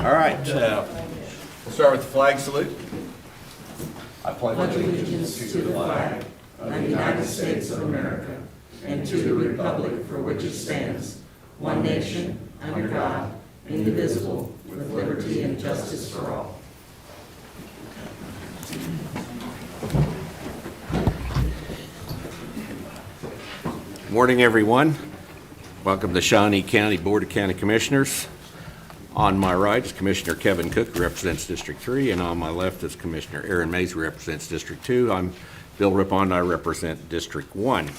All right, we'll start with the flag salute. I pledge allegiance to the flag of the United States of America and to the republic for which it stands, one nation, under God, indivisible, with liberty and justice for all. Morning, everyone. Welcome to Shawnee County Board of County Commissioners. On my right is Commissioner Kevin Cook, who represents District 3, and on my left is Commissioner Aaron Mays, who represents District 2. I'm Bill Rippon, I represent District 1.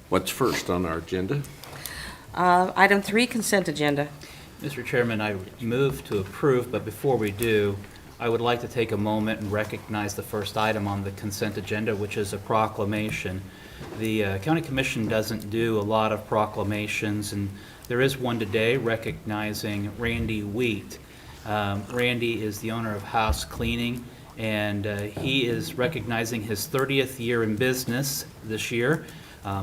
What's first on our agenda? Item 3, consent agenda. Mr. Chairman, I move to approve, but before we do, I would like to take a moment and recognize the first item on the consent agenda, which is a proclamation. The County Commission doesn't do a lot of proclamations, and there is one today recognizing Randy Wheat. Randy is the owner of House Cleaning, and he is recognizing his 30th year in business this year.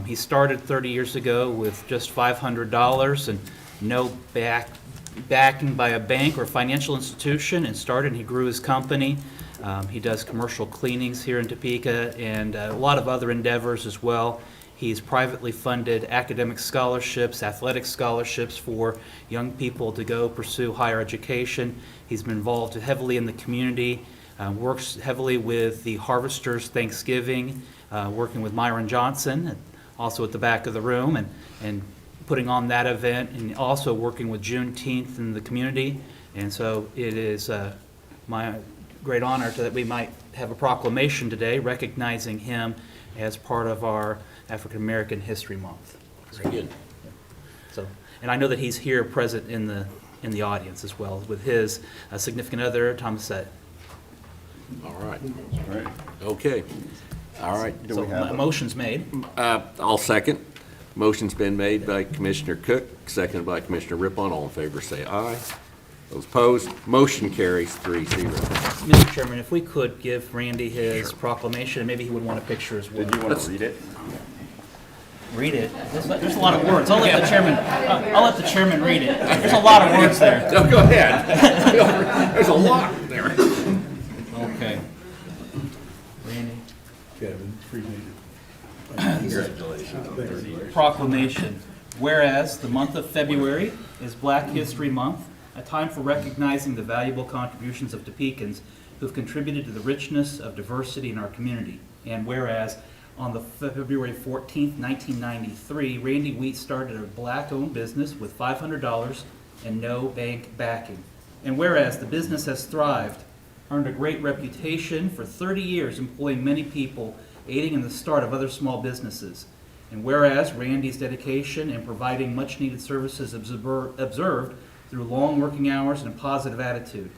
He started 30 years ago with just $500 and no backing by a bank or financial institution, and started and he grew his company. He does commercial cleanings here in Topeka and a lot of other endeavors as well. He's privately funded academic scholarships, athletic scholarships for young people to go pursue higher education. He's been involved heavily in the community, works heavily with the Harvesters Thanksgiving, working with Myron Johnson, also at the back of the room, and putting on that event, and also working with Juneteenth in the community. And so it is my great honor that we might have a proclamation today recognizing him as part of our African American History Month. Very good. So, and I know that he's here present in the audience as well with his significant other, Thomas Sett. All right. Okay. All right. So a motion's made. I'll second. Motion's been made by Commissioner Cook, seconded by Commissioner Rippon. All in favor say aye. Those opposed, motion carries 3-0. Mr. Chairman, if we could give Randy his proclamation, and maybe he would want a picture as well. Did you want to read it? Read it. There's a lot of words. I'll let the chairman read it. There's a lot of words there. No, go ahead. There's a lot there. Okay. Randy. Kevin, appreciate it. Proclamation. Whereas the month of February is Black History Month, a time for recognizing the valuable contributions of Topekans who've contributed to the richness of diversity in our community. And whereas on the February 14th, 1993, Randy Wheat started a black-owned business with $500 and no bank backing. And whereas the business has thrived, earned a great reputation for 30 years, employing many people, aiding in the start of other small businesses. And whereas Randy's dedication in providing much-needed services observed through long working hours and a positive attitude.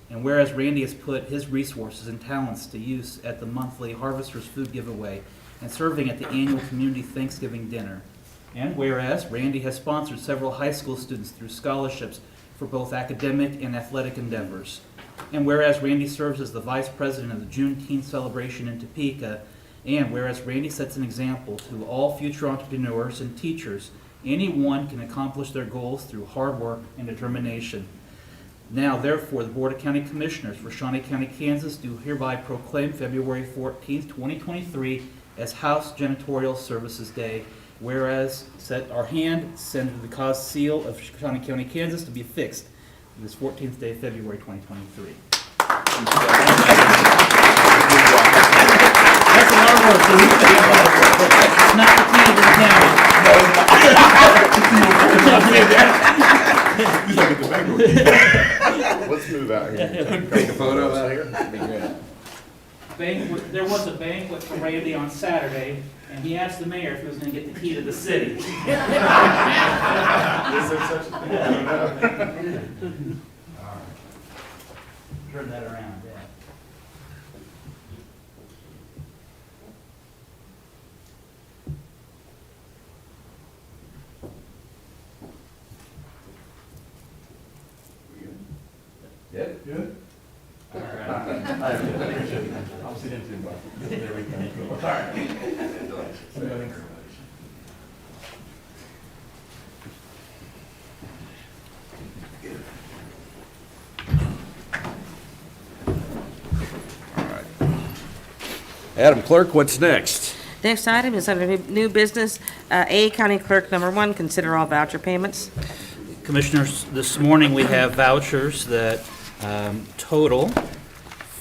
And whereas Randy has put his resources and talents to use at the monthly Harvesters Food Giveaway and serving at the annual Community Thanksgiving Dinner. And whereas Randy has sponsored several high school students through scholarships for both academic and athletic endeavors. And whereas Randy serves as the Vice President of the Juneteenth celebration in Topeka. And whereas Randy sets an example to all future entrepreneurs and teachers, anyone can accomplish their goals through hard work and determination. Now, therefore, the Board of County Commissioners for Shawnee County, Kansas do hereby proclaim February 14th, 2023 as House Janitorial Services Day. Whereas, set our hand, send to the cause seal of Shawnee County, Kansas to be affixed this 14th day of February 2023. That's a lot of work. It's not the key to the county. Let's move out here. Take a photo out here. That'd be great. There was a banquet for Randy on Saturday, and he asked the mayor if he was going to get the key to the city. Is there such a thing? I don't know. Turn that around, yeah. Yeah, good. All right. I appreciate it. I'll see him soon, bud. There we go. All right. Madam Clerk, what's next? Next item is under new business. A, County Clerk, number 1, consider all voucher payments. Commissioners, this morning we have vouchers that total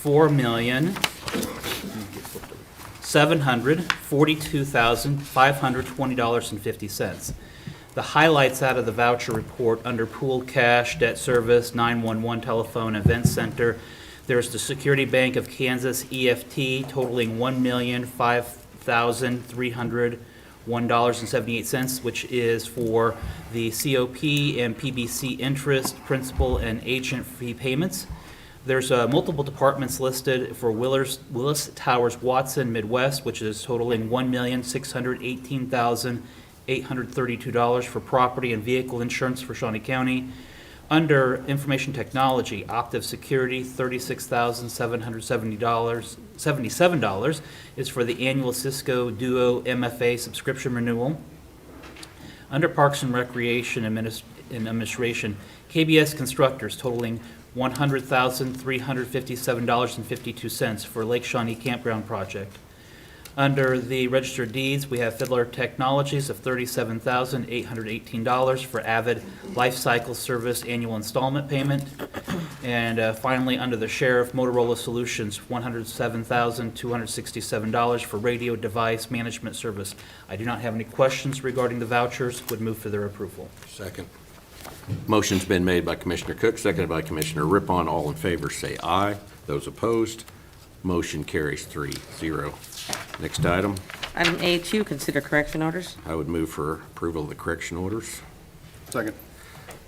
$4,742,520.50. The highlights out of the voucher report under pooled cash, debt service, 911 telephone, event center. There's the Security Bank of Kansas EFT totaling $1,005,301.78, which is for the COP and PBC interest, principal, and agent fee payments. There's multiple departments listed for Willis Towers Watson Midwest, which is totaling $1,618,832 for property and vehicle insurance for Shawnee County. Under Information Technology, Optiv Security, $36,777 is for the annual Cisco Duo MFA subscription renewal. Under Parks and Recreation Administration, KBS Constructors totaling $100,357.52 for Lake Shawnee Campground Project. Under the Register of Deeds, we have Fiddler Technologies of $37,818 for Avid Life Cycle Service annual installment payment. And finally, under the Sheriff, Motorola Solutions, $107,267 for radio device management service. I do not have any questions regarding the vouchers. Would move for their approval. Second. Motion's been made by Commissioner Cook, seconded by Commissioner Rippon. All in favor say aye. Those opposed, motion carries 3-0. Next item, Item A2, consider correction orders. I would move for approval of the correction orders. Second.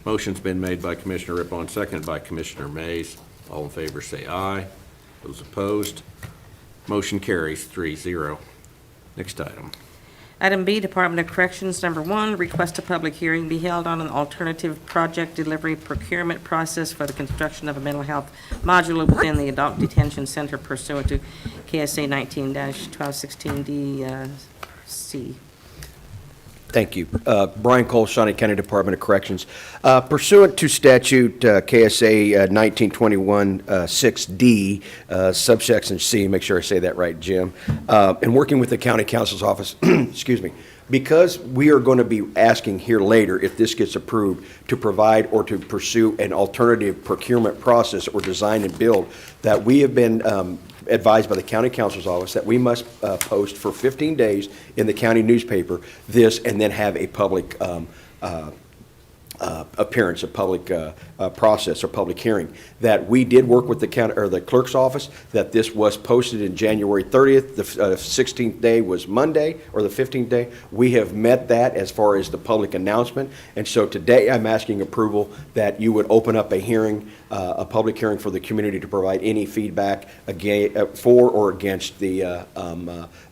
Motion's been made by Commissioner Rippon, seconded by Commissioner Mays. All in favor say aye. Those opposed, motion carries 3-0. Next item. Item B, Department of Corrections, number 1, request a public hearing be held on an alternative project delivery procurement process for the construction of a mental health module within the Adult Detention Center pursuant to KSA 19-1216D-C. Thank you. Brian Cole, Shawnee County Department of Corrections. Pursuant to statute KSA 1921-6D, subsection C, make sure I say that right, Jim, and working with the county counsel's office, excuse me, because we are going to be asking here later, if this gets approved, to provide or to pursue an alternative procurement process or design and build, that we have been advised by the county counsel's office that we must post for 15 days in the county newspaper this, and then have a public appearance, a public process or public hearing. That we did work with the county or the clerk's office, that this was posted in January 30th. The 16th day was Monday, or the 15th day. We have met that as far as the public announcement, and so today I'm asking approval that you would open up a hearing, a public hearing for the community to provide any feedback for or against the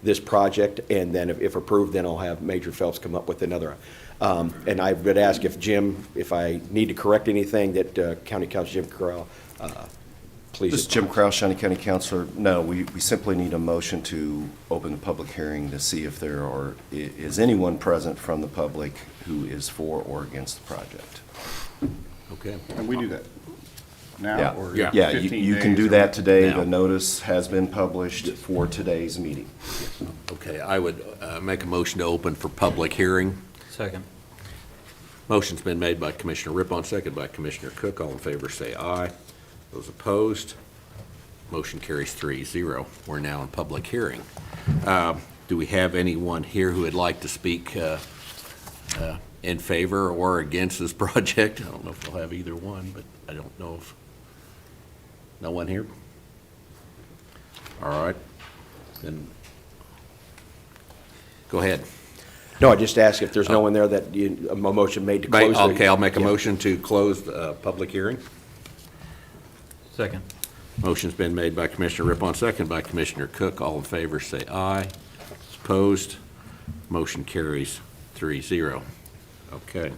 this project, and then if approved, then I'll have Major Phelps come up with another. And I would ask if Jim, if I need to correct anything, that County Council Jim Corral, please. This is Jim Krause, Shawnee County Councilor. No, we simply need a motion to open the public hearing to see if there is anyone present from the public who is for or against the project. Okay. And we do that now? Yeah, or yeah, 15 you can days do or- that today. Now. The notice has been published for today's meeting. Okay, I would make a motion to open for public hearing. Second. Motion's been made by Commissioner Rippon, seconded by Commissioner Cook. All in favor say aye. Those opposed, motion carries 3-0. We're now in public hearing. Do we have anyone here who would like to speak in favor or against this project? I don't know if we'll have either one, but I don't know if, no one here? All right, then, go ahead. No, I just asked if there's no one there that a motion made to close. the- Okay, I'll make a Yeah. motion to close the public hearing. Second. Motion's been made by Commissioner Rippon, second by Commissioner Cook. All in favor, say aye. Opposed? Motion carries 3-0. Okay.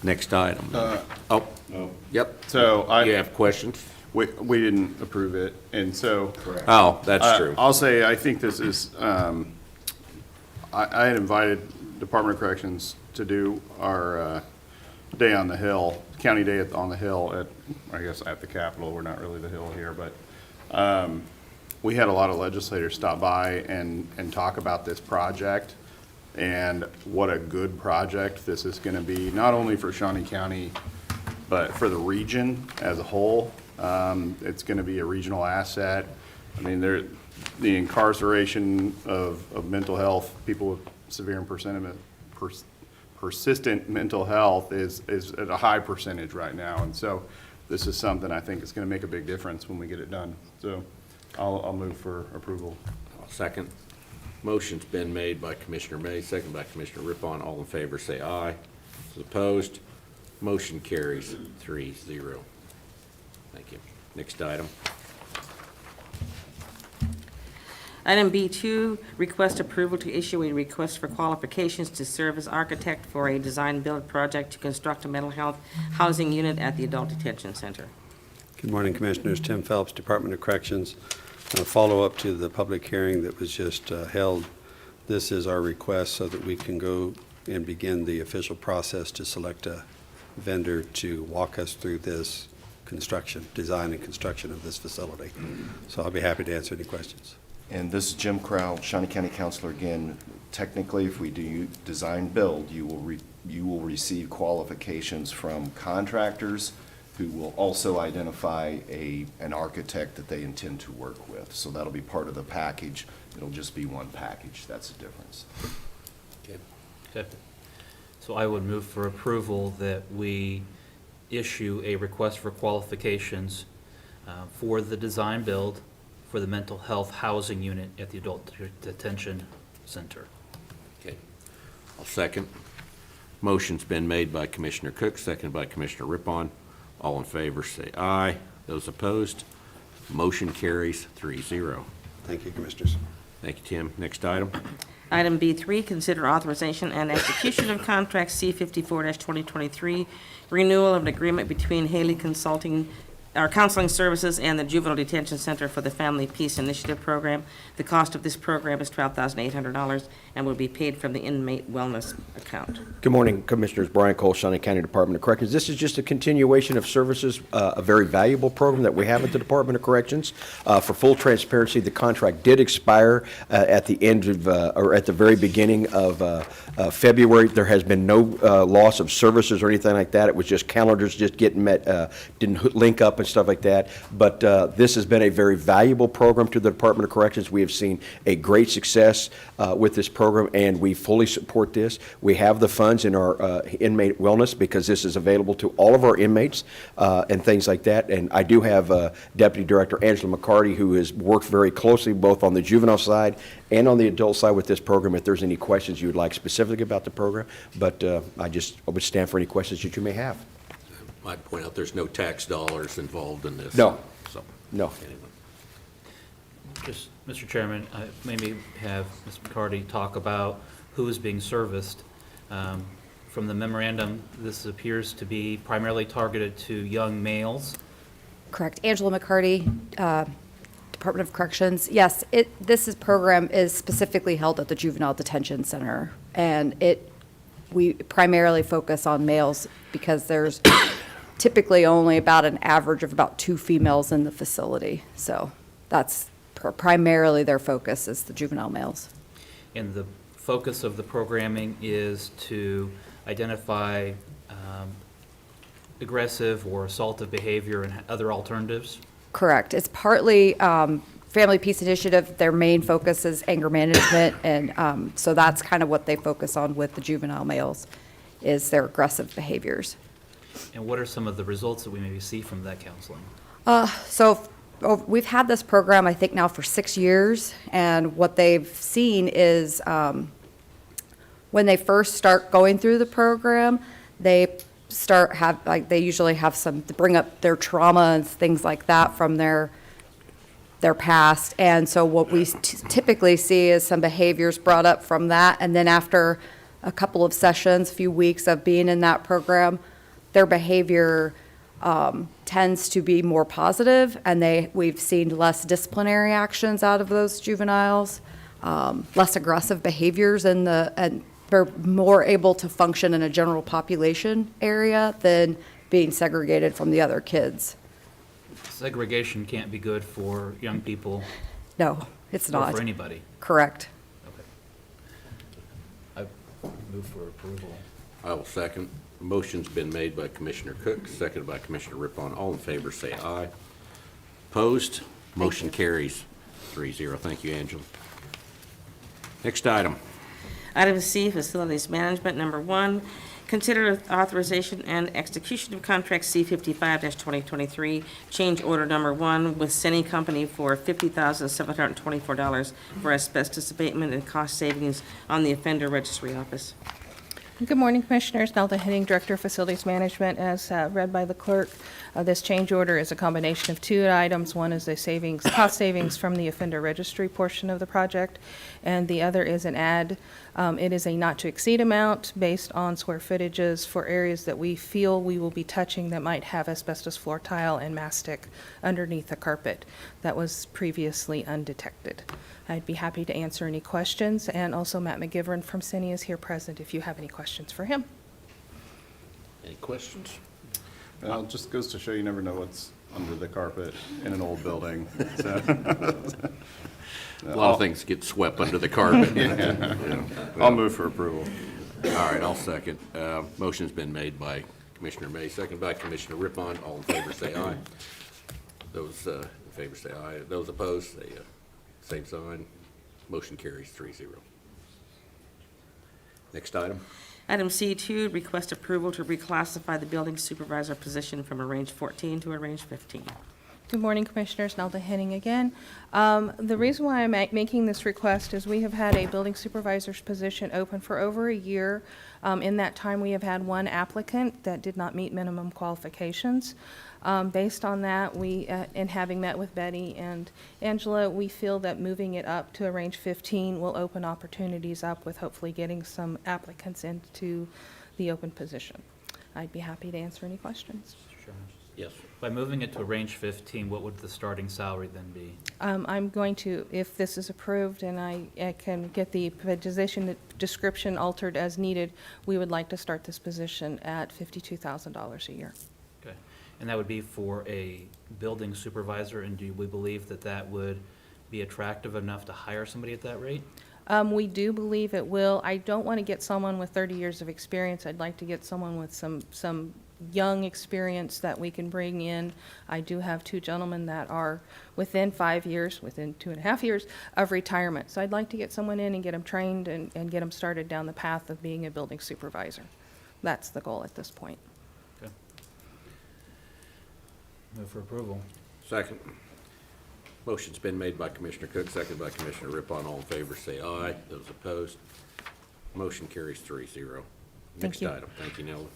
Next item. Oh, yep. So You I, have questions? we didn't approve it, and so. Oh, that's true. I'll say, I think this is, I had invited Department of Corrections to do our Day on the Hill, County Day on the Hill at, I guess, at the Capitol. We're not really the Hill here, but we had a lot of legislators stop by and talk about this project, and what a good project this is gonna be, not only for Shawnee County, but for the region as a whole. It's gonna be a regional asset. I mean, the incarceration of mental health, people with severe and persistent mental health is at a high percentage right now. And so this is something I think is gonna make a big difference when we get it done. So I'll move for approval. I'll second. Motion's been made by Commissioner May, second by Commissioner Rippon. All in favor, say aye. Those opposed, motion carries 3-0. Thank you. Next item. Item B2, request approval to issue a request for qualifications to serve as architect for a design-build project to construct a mental health housing unit at the Adult Detention Center. Good morning, Commissioners. Tim Phelps, Department of Corrections. Follow-up to the public hearing that was just held. This is our request so that we can go and begin the official process to select a vendor to walk us through this construction, design and construction of this facility. So I'll be happy to answer any questions. And this is Jim Crowell, Shawnee County Councilor again. Technically, if we do design build, you will receive qualifications from contractors who will also identify an architect that they intend to work with. So that'll be part of the package. It'll just be one package. That's the difference. Okay. So I would move for approval that we issue a request for qualifications for the design build for the mental health housing unit at the Adult Detention Center. Okay. I'll second. Motion's been made by Commissioner Cook, seconded by Commissioner Rippon. All in favor, say aye. Those opposed, motion carries 3-0. Thank you, Commissioners. Thank you, Tim. Next item. Item B3, consider authorization and execution of contract C-54-2023, renewal of an agreement between Haley Consulting, our counseling services and the Juvenile Detention Center for the Family Peace Initiative Program. The cost of this program is $12,800 and will be paid from the inmate wellness account. Good morning, Commissioners. Brian Cole, Shawnee County Department of Corrections. This is just a continuation of services, a very valuable program that we have at the Department of Corrections. For full transparency, the contract did expire at the end of, or at the very beginning of February. There has been no loss of services or anything like that. It was just calendars just getting met, didn't link up and stuff like that. But this has been a very valuable program to the Department of Corrections. We have seen a great success with this program, and we fully support this. We have the funds in our inmate wellness because this is available to all of our inmates and things like that. And I do have Deputy Director Angela McCarty, who has worked very closely both on the juvenile side and on the adult side with this program, if there's any questions you would like specific about the program. But I would stand for any questions that you may have. I'd point out there's no tax dollars involved in this. No. So, No. anyway. Just, Mr. Chairman, maybe have Ms. McCarty talk about who is being serviced. From the memorandum, this appears to be primarily targeted to young males. Correct. Angela McCarty, Department of Corrections. Yes, this program is specifically held at the Juvenile Detention Center, and we primarily focus on males because there's typically only about an average of about 2 females in the facility. So that's primarily their focus is the juvenile males. And the focus of the programming is to identify aggressive or assaultive behavior and other alternatives? Correct. It's partly Family Peace Initiative. Their main focus is anger management, and so that's kind of what they focus on with the juvenile males, is their aggressive behaviors. And what are some of the results that we maybe see from that counseling? We've had this program, I think, now for 6 years, and what they've seen is when they first start going through the program, they usually have to bring up their trauma and things like that from their past. And so what we typically see is some behaviors brought up from that, and then after a couple of sessions, a few weeks of being in that program, their behavior tends to be more positive, and we've seen less disciplinary actions out of those juveniles, less aggressive behaviors, and they're more able to function in a general population area than being segregated from the other kids. Segregation can't be good for young people No, it's Or not. for anybody? Correct. I move for approval. I will second. Motion's been made by Commissioner Cook, seconded by Commissioner Rippon. All in favor, say aye. Opposed? Motion carries 3-0. Thank you, Angela. Next item. Item C, Facilities Management, number 1, consider authorization and execution of contract C-55-2023, change order number 1 with Seni Company for $50,724 for asbestos abatement and cost savings on the Offender Registry Office. Good morning, Commissioners. Nelda Henning, Director of Facilities Management. As read by the clerk, this change order is a combination of two items. One is a cost savings from the offender registry portion of the project, and the other is an add. It is a not-to-exceed amount based on square footages for areas that we feel we will be touching that might have asbestos floor tile and mastic underneath the carpet that was previously undetected. I'd be happy to answer any questions, and also Matt McGivern from Seni is here present if you have any questions for him. Any questions? Well, it just goes to show you never know what's under the carpet in an old building. So, A lot of things get swept under the carpet. I'll move for approval. All right, I'll second. Motion's been made by Commissioner May, seconded by Commissioner Rippon. All in favor, say aye. Those in favor say aye. Those opposed, say same sign. Motion carries 3-0. Next item. Item C2, request approval to reclassify the building supervisor position from a range 14 to a range 15. Good morning, Commissioners. Nelda Henning again. The reason why I'm making this request is we have had a building supervisor's position open for over a year. In that time, we have had one applicant that did not meet minimum qualifications. Based on that, and having met with Betty and Angela, we feel that moving it up to a range 15 will open opportunities up with hopefully getting some applicants into the open position. I'd be happy to answer any questions. Mr. Chairman. Yes. By moving it to a range 15, what would the starting salary then be? I'm going to, if this is approved and I can get the position description altered as needed, we would like to start this position at $52,000 a year. Okay. And that would be for a building supervisor, and do we believe that that would be attractive enough to hire somebody at that rate? We do believe it will. I don't want to get someone with 30 years of experience. I'd like to get someone with some young experience that we can bring in. I do have two gentlemen that are within 5 years, within 2.5 years of retirement. So I'd like to get someone in and get them trained and get them started down the path of being a building supervisor. That's the goal at this point. Okay. Move for approval. Second. Motion's been made by Commissioner Cook, seconded by Commissioner Rippon. All in favor, say aye. Those opposed, motion carries 3-0. Next you. item. Thank you, Nelda.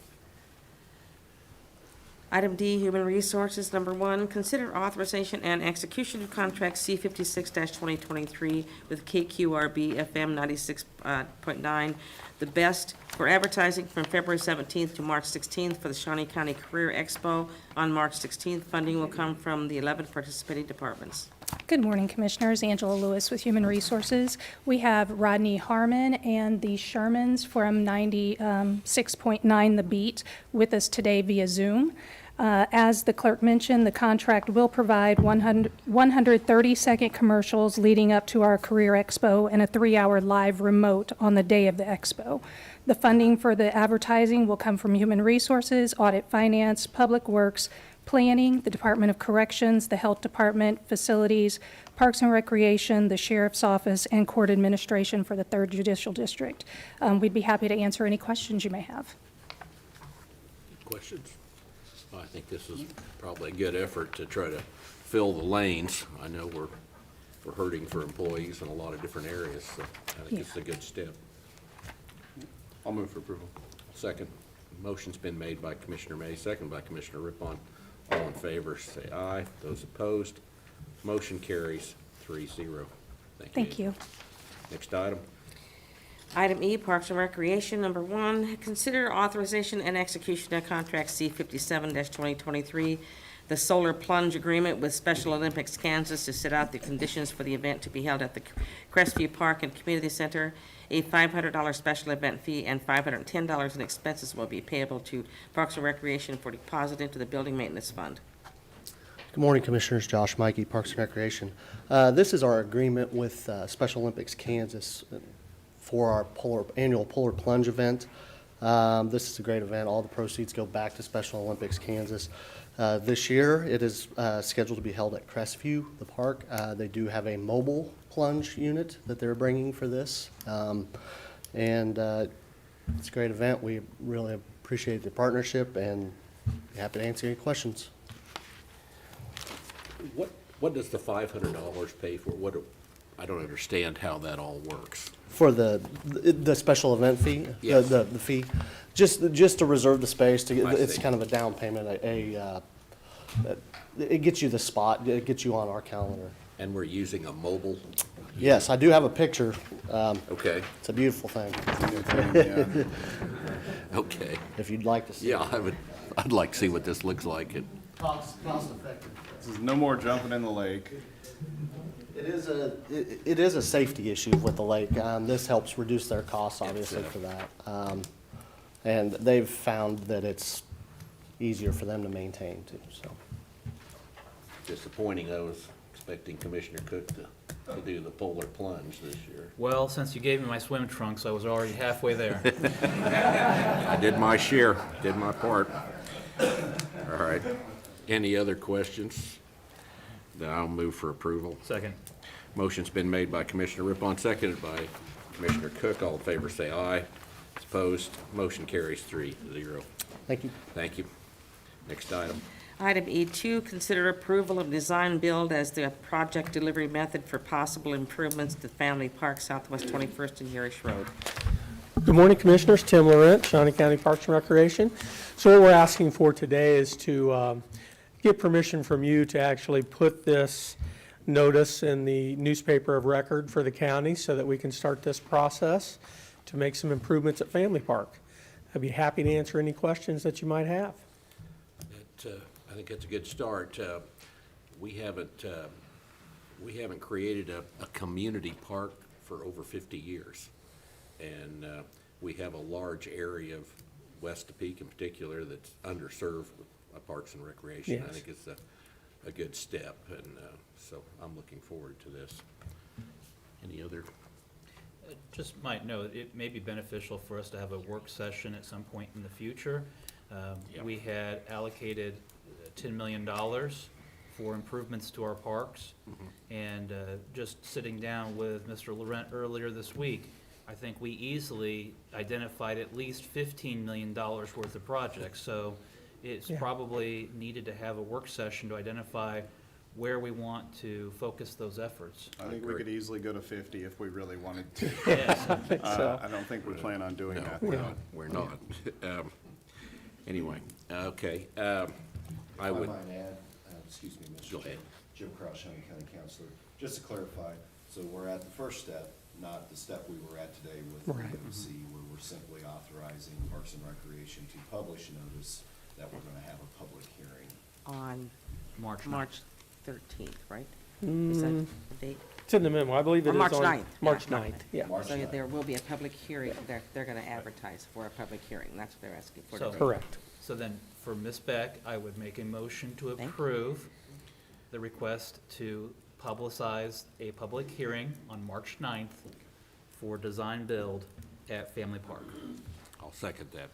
Item D, Human Resources, number 1, consider authorization and execution of contract C-56-2023 with KQRB FM 96.9, the best, for advertising from February 17th to March 16th for the Shawnee County Career Expo. On March 16th, funding will come from the 11 participating departments. Good morning, Commissioners. Angela Lewis with Human Resources. We have Rodney Harmon and the Shermans from 96.9 The Beat with us today via Zoom. As the clerk mentioned, the contract will provide 130-second commercials leading up to our Career Expo and a 3-hour live remote on the day of the Expo. The funding for the advertising will come from Human Resources, Audit Finance, Public Works, Planning, the Department of Corrections, the Health Department, Facilities, Parks and Recreation, the Sheriff's Office, and Court Administration for the 3rd Judicial District. We'd be happy to answer any questions you may have. Questions? I think this is probably a good effort to try to fill the lanes. I know we're hurting for employees in a lot of different areas, so I think it's a good step. I'll move for approval. Second. Motion's been made by Commissioner May, second by Commissioner Rippon. All in favor, say aye. Those opposed, motion carries 3-0. Thank you. Next item. Item E, Parks and Recreation, number 1, consider authorization and execution of contract C-57-2023, the solar plunge agreement with Special Olympics Kansas to set out the conditions for the event to be held at the Crestview Park and Community Center. A $500 special event fee and $510 in expenses will be payable to Parks and Recreation for deposit into the Building Maintenance Fund. Good morning, Commissioners. Josh Mikey, Parks and Recreation. This is our agreement with Special Olympics Kansas for our annual Polar Plunge event. This is a great event. All the proceeds go back to Special Olympics Kansas. This year, it is scheduled to be held at Crestview, the park. They do have a mobile plunge unit that they're bringing for this. And it's a great event. We really appreciate the partnership and be happy to answer any questions. What does the $500 pay for? I don't understand how that all works. For the special event fee? Yes. The fee? Just to reserve the space, it's see. kind of a down payment, it gets you the spot, it gets you on our calendar. And we're using a mobile? Yes, I do have a picture. Okay, It's a beautiful thing, Yeah. okay. if you'd like to see. Yeah, I'd like to see what this looks like. Cost effective. This is no more jumping in the lake. It is a safety issue with the lake. This helps reduce their costs, obviously, for that. And they've found that it's easier for them to maintain too, so. Disappointing, I was expecting Commissioner Cook to do the polar plunge this year. Well, since you gave me my swim trunks, I was already halfway there. I did my share, did my part. All right. Any other questions? Then I'll move for approval. Second. Motion's been made by Commissioner Rippon, seconded by Commissioner Cook. All in favor say aye. Opposed, motion carries 3-0. Thank you. Thank you. Next item. Item E2, consider approval of design build as the project delivery method for possible improvements to Family Park, Southwest 21st and Yerish Road. Good morning, Commissioners. Tim Laurent, Shawnee County Parks and Recreation. So what we're asking for today is to get permission from you to actually put this notice in the newspaper of record for the county so that we can start this process to make some improvements at Family Park. I'd be happy to answer any questions that you might have. I think that's a good start. We haven't created a community park for over 50 years. And we have a large area of West Topeka in particular that's underserved with Parks and Recreation. Yes. I think it's a good step, and so I'm looking forward to this. Any other? Just might note, it may be beneficial for us to have a work session at some point in the future. Yep. We had allocated $10 million for improvements to our parks. And just sitting down with Mr. Laurent earlier this week, I think we easily identified at least $15 million worth of projects. So it's probably needed to have a work session to identify where we want to focus those efforts. I think we could easily go to 50 if we really wanted to. Yes. I don't think we plan on doing that, though. We're not. Anyway, okay. I would, might add, excuse me, Mr. Go Chair. ahead. Jim Cross, Shawnee County Councilor. Just to clarify, so we're at the first step, not the step we were at today with the EOC, where we're simply authorizing Parks and Recreation to publish a notice that we're gonna have a public hearing. On March 13th, right? Is that the date? It's in the memo. I believe it Or is March on 9th. March Yeah, 9th, yeah. March So 9th. there will be a public hearing. They're going to advertise for a public hearing. That's what they're asking for So- today. Correct. So then, for Ms. Beck, I would make a motion to Thank you. approve the request to publicize a public hearing on March 9th for design build at Family Park. I'll second that.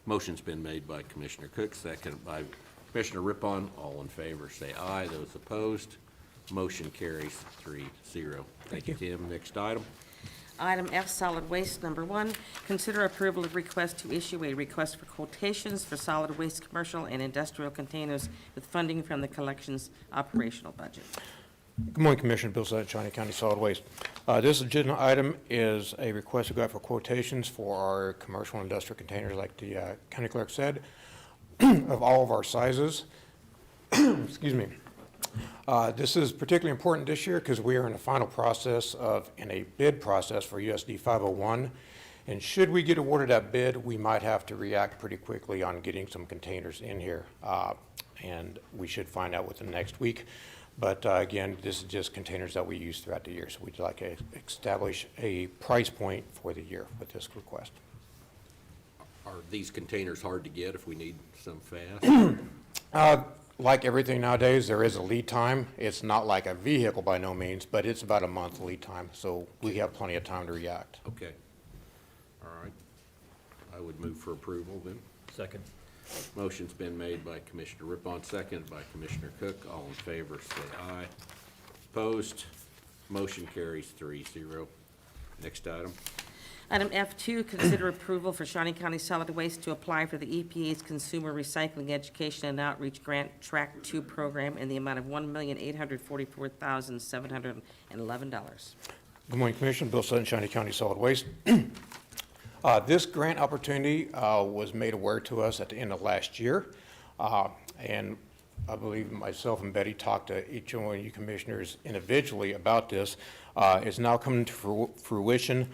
Motion's been made by Commissioner Cook, seconded by Commissioner Rippon. All in favor, say aye. Those opposed, motion carries 3-0. Thank you, Tim. Next item. Item F, solid waste, number 1, consider approval of request to issue a request for quotations for solid waste commercial and industrial containers with funding from the collections operational budget. Good morning, Commissioner. Bill Sutton, Shawnee County Solid Waste. This agenda item is a request to go out for quotations for our commercial and industrial containers, like the county clerk said, of all of our sizes. Excuse me. This is particularly important this year because we are in the final process in a bid process for USD 501. And should we get awarded that bid, we might have to react pretty quickly on getting some containers in here. And we should find out within the next week. But again, this is just containers that we use throughout the year. So we'd like to establish a price point for the year with this request. Are these containers hard to get if we need some fast? like everything nowadays, there is a lead time. It's not like a vehicle by no means, but it's about a month lead time, so we have plenty of time to react. Okay. All right. I would move for approval then. Second. Motion's been made by Commissioner Rippon, seconded by Commissioner Cook. All in favor, say aye. Opposed? Motion carries 3-0. Next item. Item F2, consider approval for Shawnee County Solid Waste to apply for the EPA's Consumer Recycling Education and Outreach Grant Track 2 program in the amount of $1,844,711. Good morning, Commissioner. Bill Sutton, Shawnee County Solid Waste. This grant opportunity was made aware to us at the end of last year, and I believe myself and Betty talked to each one of you commissioners individually about this. It's now coming to fruition.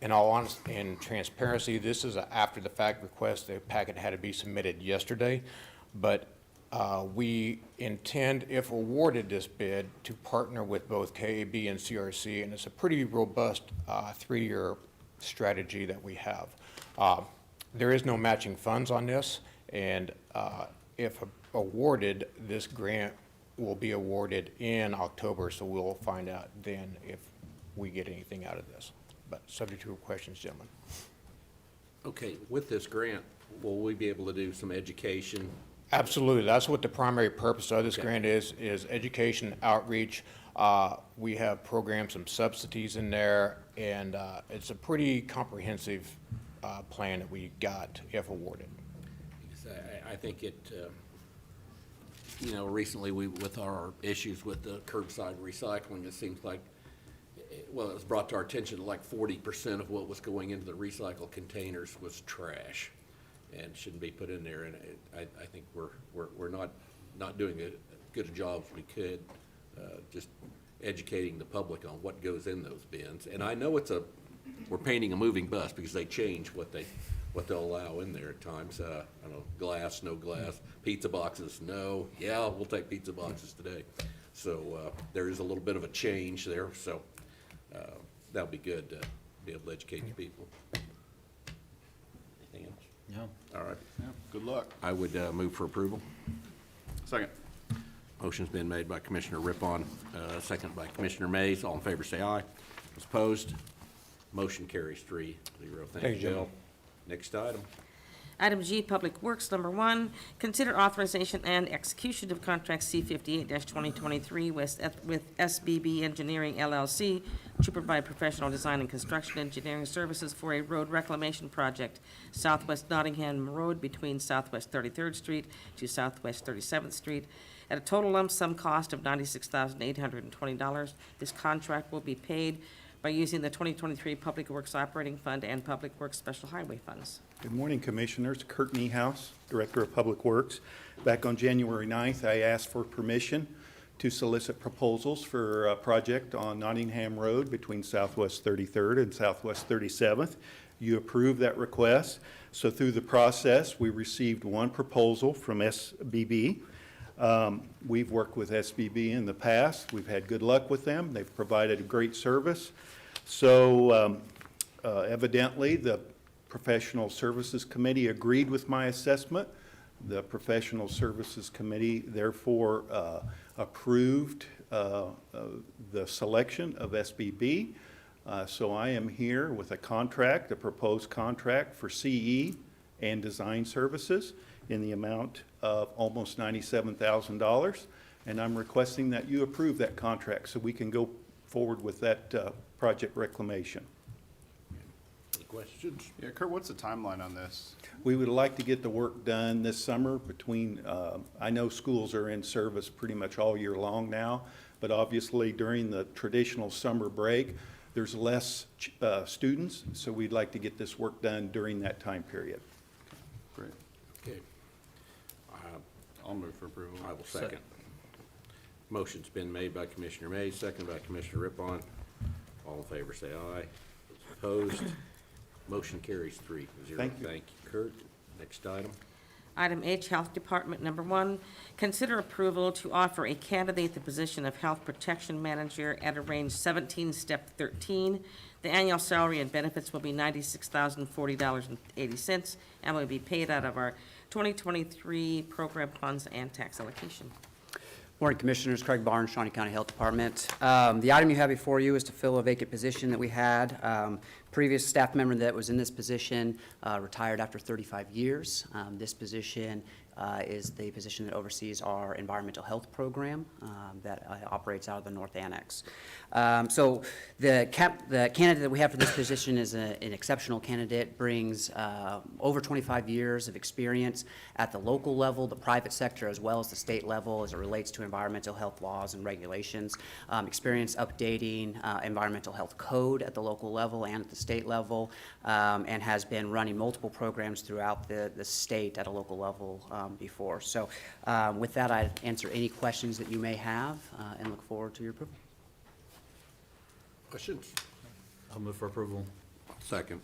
In all honesty and transparency, this is an after-the-fact request. The packet had to be submitted yesterday, but we intend, if awarded this bid, to partner with both KAB and CRC, and it's a pretty robust 3-year strategy that we have. There is no matching funds on this, and if awarded, this grant will be awarded in October, so we'll find out then if we get anything out of this. But subject to your questions, gentlemen. Okay, with this grant, will we be able to do some education? Absolutely. That's what the primary purpose of this Okay. grant is education, outreach. We have programs, some subsidies in there, and it's a pretty comprehensive plan that we got if awarded. Because I think it, recently with our issues with the curbside recycling, it seems like, it was brought to our attention that like 40% of what was going into the recycle containers was trash and shouldn't be put in there. And I think we're not doing as good a job as we could, just educating the public on what goes in those bins. And I know we're painting a moving bus because they change what they'll allow in there at times. I don't know, glass, no glass, pizza boxes, no. Yeah, we'll take pizza boxes today. So there is a little bit of a change there. So that'll be good to be able to educate the people. Anything else? No. All right. Yeah, good luck. I would move for approval. Second. Motion's been made by Commissioner Rippon, second by Commissioner Mays. All in favor, say aye. Those opposed? Motion carries 3-0. Thank you, Bill. Next item. Item G, Public Works, number 1, consider authorization and execution of contract C-58-2023 with SBB Engineering LLC to provide professional design and construction engineering services for a road reclamation project, Southwest Nottingham Road between Southwest 33rd Street to Southwest 37th Street, at a total lump sum cost of $96,820. This contract will be paid by using the 2023 Public Works Operating Fund and Public Works Special Highway Funds. Good morning, Commissioners. Kurt Niehaus, Director of Public Works. Back on January 9th, I asked for permission to solicit proposals for a project on Nottingham Road between Southwest 33rd and Southwest 37th. You approved that request. So through the process, we received one proposal from SBB. We've worked with SBB in the past. We've had good luck with them. They've provided a great service. So evidently, the Professional Services Committee agreed with my assessment. The Professional Services Committee therefore approved the selection of SBB. So I am here with a contract, a proposed contract for CE and design services in the amount of almost $97,000. And I'm requesting that you approve that contract so we can go forward with that project reclamation. Any questions? Yeah, Kurt, what's the timeline on this? We would like to get the work done this summer between, I know schools are in service pretty much all year long now, but obviously during the traditional summer break, there's less students, so we'd like to get this work done during that time period. Great. Okay. I'll move for approval. I will second. Motion's been made by Commissioner Mays, second by Commissioner Rippon. All in favor, say aye. Opposed? Motion carries 3-0. Thank you. Thank you, Kurt. Next item. Item H, Health Department, number 1, consider approval to offer a candidate the position of Health Protection Manager at a range 17, step 13. The annual salary and benefits will be $96,040.80 and will be paid out of our 2023 program funds and tax allocation. Morning, Commissioners. Craig Barnes, Shawnee County Health Department. The item you have before you is to fill a vacant position that we had. Previous staff member that was in this position retired after 35 years. This position is the position that oversees our environmental health program that operates out of the North Annex. So the candidate that we have for this position is an exceptional candidate, brings over 25 years of experience at the local level, the private sector, as well as the state level as it relates to environmental health laws and regulations, experience updating environmental health code at the local level and at the state level, and has been running multiple programs throughout the state at a local level before. So with that, I'd answer any questions that you may have and look forward to your approval. Questions? I'll move for approval. Second.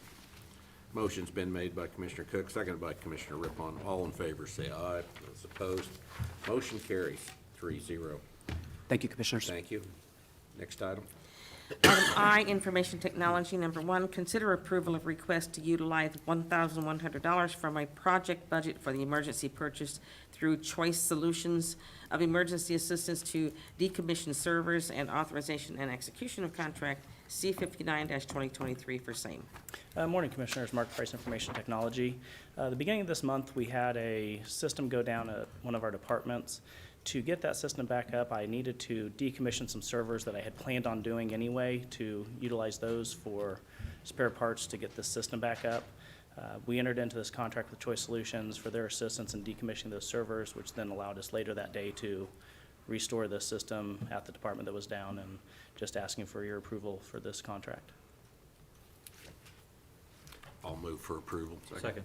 Motion's been made by Commissioner Cook, seconded by Commissioner Rippon. All in favor, say aye. Those opposed, motion carries 3-0. Thank you, Commissioners. Thank you. Next item. Item I, Information Technology, number 1, consider approval of request to utilize $1,100 from a project budget for the emergency purchase through Choice Solutions of emergency assistance to decommission servers and authorization and execution of contract C-59-2023 for same. Morning, Commissioners. Mark Price, Information Technology. The beginning of this month, we had a system go down at one of our departments. To get that system back up, I needed to decommission some servers that I had planned on doing anyway to utilize those for spare parts to get the system back up. We entered into this contract with Choice Solutions for their assistance in decommissioning those servers, which then allowed us later that day to restore the system at the department that was down, and just asking for your approval for this contract. I'll move for approval. Second.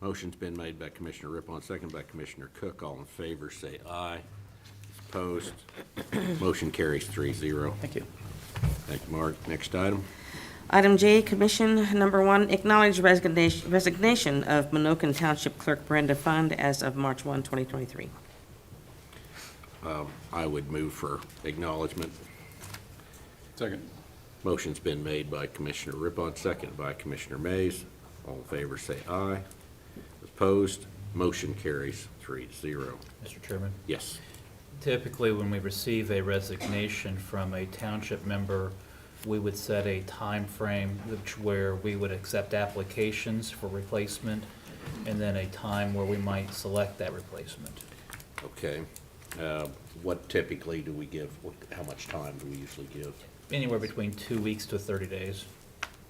Motion's been made by Commissioner Rippon, seconded by Commissioner Cook. All in favor, say aye. Opposed, motion carries 3-0. Thank you. Thank you, Mark. Next item. Item J, Commission number 1, acknowledge resignation of Minokan Township Clerk Brenda Fund as of March 1, 2023. I would move for acknowledgement. Second. Motion's been made by Commissioner Rippon, seconded by Commissioner Mays. All in favor, say aye. Opposed, motion carries 3-0. Mr. Chairman? Yes. Typically, when we receive a resignation from a township member, we would set a time frame where we would accept applications for replacement, and then a time where we might select that replacement. Okay. What typically do we give? How much time do we usually give? Anywhere between 2 weeks to 30 days.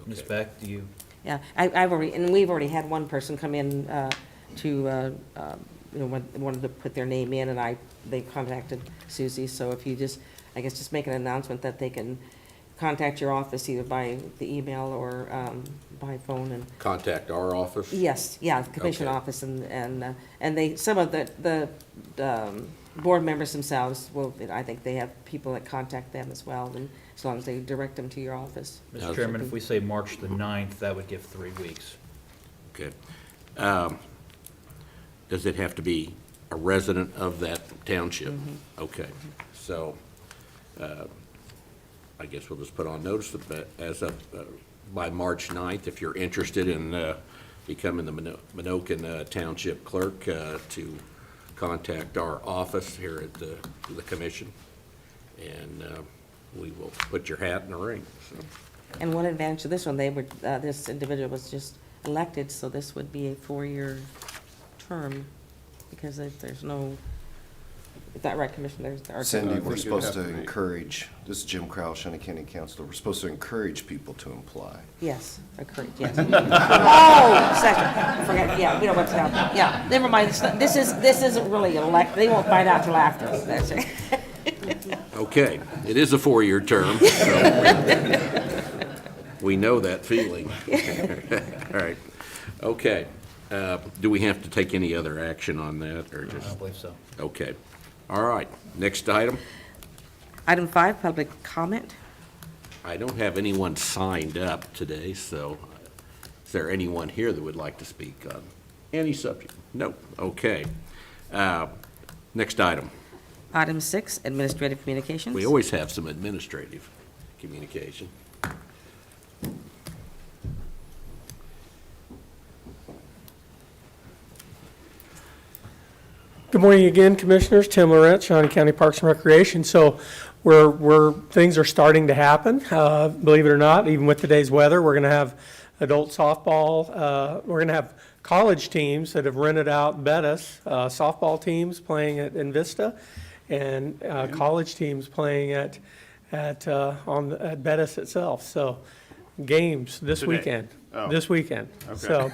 Ms. Okay. Beck, do you? Yeah, we've already had one person come in wanted to put their name in, and they contacted Susie. So if you just make an announcement that they can contact your office either by the email or by phone and. Contact our office? Yes, yeah, the commission Okay. office, and some of the board members themselves I think they have people that contact them as well, and as long as they direct them to your office. Mr. Chairman, if we say March the 9th, that would give 3 weeks. Okay. Does it have to be a resident of that township? Mm-hmm. Okay. So, I guess we'll just put on notice that as of, by March 9th, if you're interested in becoming the Minokan Township Clerk, to contact our office here at the commission, and we will put your hat in the ring. So. And one advantage of this one, this individual was just elected, so this would be a 4-year term, because there's no, is that right, Commissioner? Cindy, we're supposed to encourage, this is Jim Crowell, Shawnee County Councilor, we're supposed to encourage people to apply. Yes, correct, yes. Oh, second, forget, yeah, we know what's out, yeah, never mind, this isn't really elect, they won't find out till after, that's it. Okay, it is a 4-year term, so we know that feeling. All right, okay. Do we have to take any other action on that, or I just? don't believe so. Okay, all right, next item. Item 5, public comment. I don't have anyone signed up today, so is there anyone here that would like to speak on any subject? Nope, okay. Next item. Item 6, administrative communications. We always have some administrative communication. Good morning again, Commissioners. Tim Laurent, Shawnee County Parks and Recreation. So things are starting to happen, believe it or not, even with today's weather. We're going to have adult softball. We're going to have college teams that have rented out Bettis, softball teams playing at Invista, and college teams playing at Bettis itself. So games this Today. weekend. Oh. This weekend. Okay. So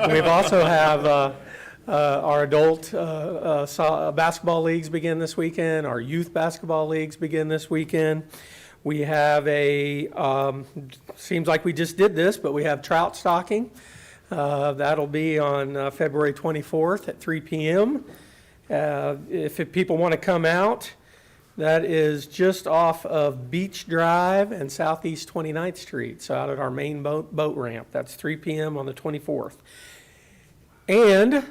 we've also have our adult basketball leagues begin this weekend. Our youth basketball leagues begin this weekend. We have seems like we just did this, but we have trout stocking. That'll be on February 24th at 3 p.m. If people want to come out, that is just off of Beach Drive and Southeast 29th Street, so out at our main boat ramp. That's 3 p.m. on the 24th. And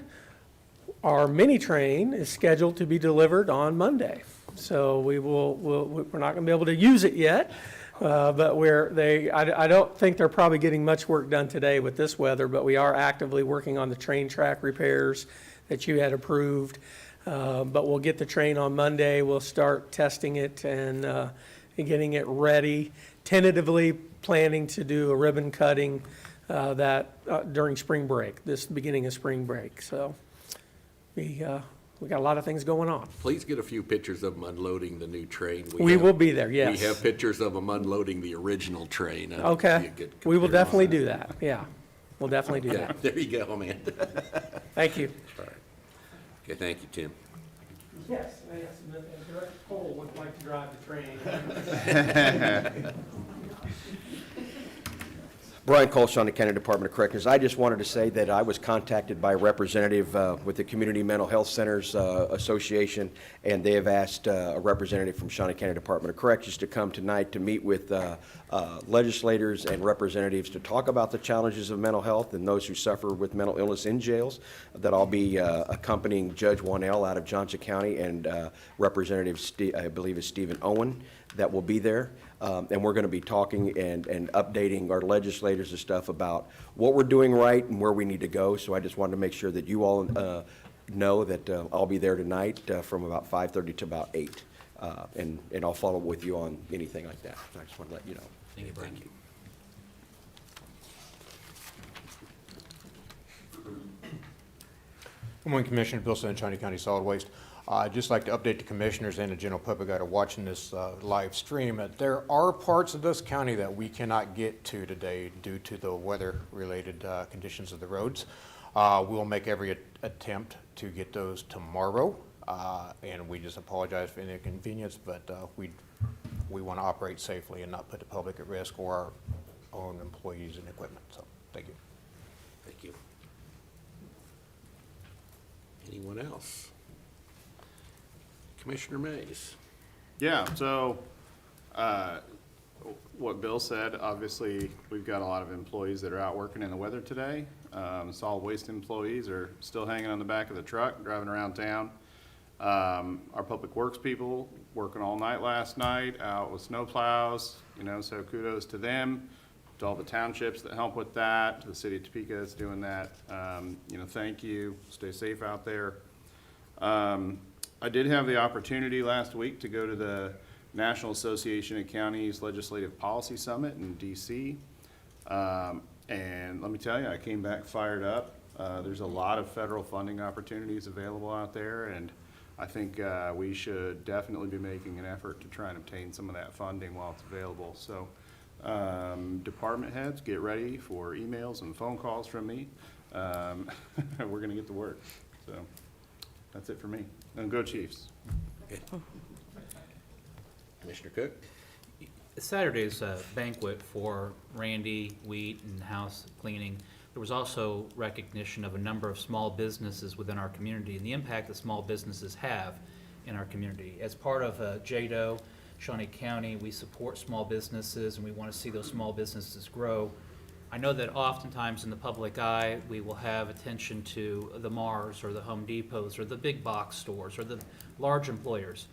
our mini train is scheduled to be delivered on Monday. So we're not going to be able to use it yet, but I don't think they're probably getting much work done today with this weather, but we are actively working on the train track repairs that you had approved. But we'll get the train on Monday. We'll start testing it and getting it ready. Tentatively planning to do a ribbon cutting during spring break, this beginning of spring break. So we got a lot of things going on. Please get a few pictures of them unloading the new train. We will be there, yes. We have pictures of them unloading the original train. Okay, we will definitely do that, yeah. We'll definitely do that. There you go, Amanda. Thank you. All right. Okay, thank you, Tim. Yes, Director Cole would like to drive the train. Brian Cole, Shawnee County Department of Corrections. I just wanted to say that I was contacted by a representative with the Community Mental Health Centers Association, and they have asked a representative from Shawnee County Department of Corrections to come tonight to meet with legislators and representatives to talk about the challenges of mental health and those who suffer with mental illness in jails. That I'll be accompanying Judge Wanell out of Johnson County and Representative, I believe is Stephen Owen, that will be there. And we're going to be talking and updating our legislators and stuff about what we're doing right and where we need to go. So I just wanted to make sure that you all know that I'll be there tonight from about 5:30 to about 8. And I'll follow up with you on anything like that. So I just want to let you know. Thank you, Brian. Good morning, Commissioner. Bill Sutton, Shawnee County Solid Waste. I'd just like to update the commissioners and the general public that are watching this live stream that there are parts of this county that we cannot get to today due to the weather-related conditions of the roads. We'll make every attempt to get those tomorrow, and we just apologize for any inconvenience, but we want to operate safely and not put the public at risk or our own employees and equipment. So, thank you. Thank you. Anyone else? Commissioner Mays. Yeah, so what Bill said, obviously, we've got a lot of employees that are out working in the weather today. Solid waste employees are still hanging on the back of the truck, driving around town. Our public works people working all night last night, out with snow plows, so kudos to them, to all the townships that help with that, to the city of Topeka that's doing that. Thank you. Stay safe out there. I did have the opportunity last week to go to the National Association of Counties Legislative Policy Summit in DC. And let me tell you, I came back fired up. There's a lot of federal funding opportunities available out there, and I think we should definitely be making an effort to try and obtain some of that funding while it's available. So department heads, get ready for emails and phone calls from me. We're gonna get to work. So that's it for me. And go Chiefs. Okay. Commissioner Cook? Saturday's banquet for Randy, Wheat, and house cleaning, there was also recognition of a number of small businesses within our community and the impact that small businesses have in our community. As part of JADO, Shawnee County, we support small businesses and we want to see those small businesses grow. I know that oftentimes in the public eye, we will have attention to the Mars or the Home Depots or the big box stores or the large employers.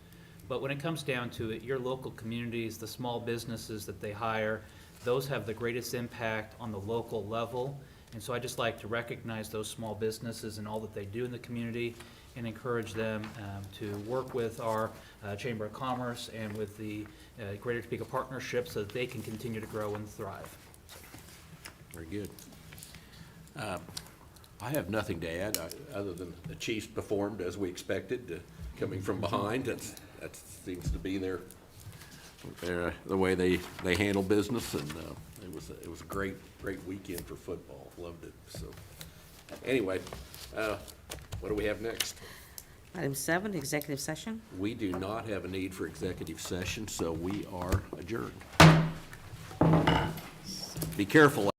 But when it comes down to it, your local communities, the small businesses that they hire, those have the greatest impact on the local level. And so I just like to recognize those small businesses and all that they do in the community and encourage them to work with our Chamber of Commerce and with the Greater Topeka Partnership so that they can continue to grow and thrive. Very good. I have nothing to add, other than the Chiefs performed as we expected, coming from behind. That seems to be the way they handle business, and it was a great weekend for football. Loved it. So anyway, what do we have next? Item 7, executive session. We do not have a need for executive session, so we are adjourned. Be careful